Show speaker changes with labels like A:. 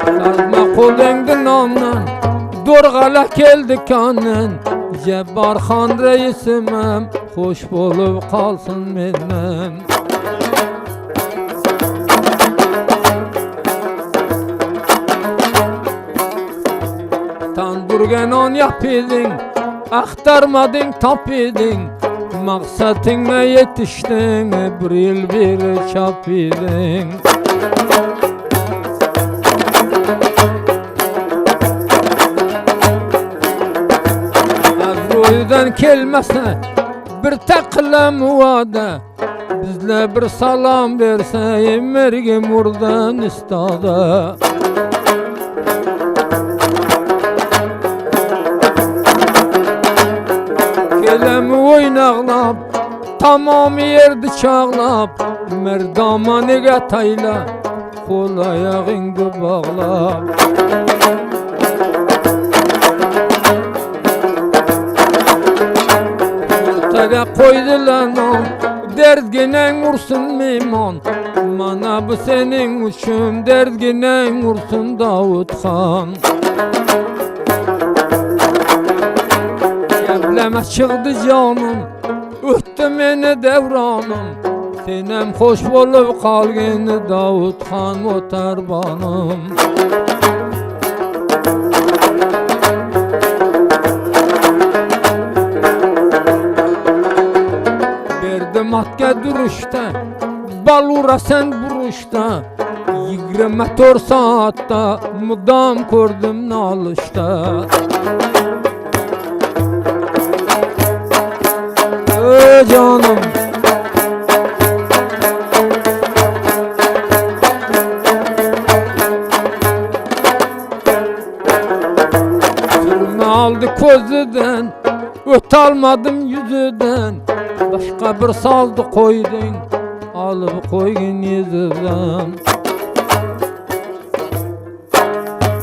A: Sazma kolundan namdan Dorgala keldi kanen Cebbar Xan reisimem Hoş bolup kalsın menem Tanburgen on yapidin Aktarmadın tapidin Maksatına yetiştin bir yıl bir çapidin Ebru'dan kelmese bir taklam vade Bizle bir salam verse mergim oradan istada Kelemi oynaqlap Tamam yerdi çağlap Merdama nege tayla Kol ayağındı bağlap Ortaga koydular nam Derdginen vursun meyman Mana bu senin uçun Derdginen vursun Davut Xan Evleme çıktı canım Öttü meni devranım Senem hoş bolup kalgını Davut Xan otarbanım Verdim hakke duruşta Balura sen buruşta 24 saatte Mudam gördüm nalışta Canım Sürme aldı közüden Öt almadım yüzüden Başka bir saldı koydun Alıp koyun yüzüden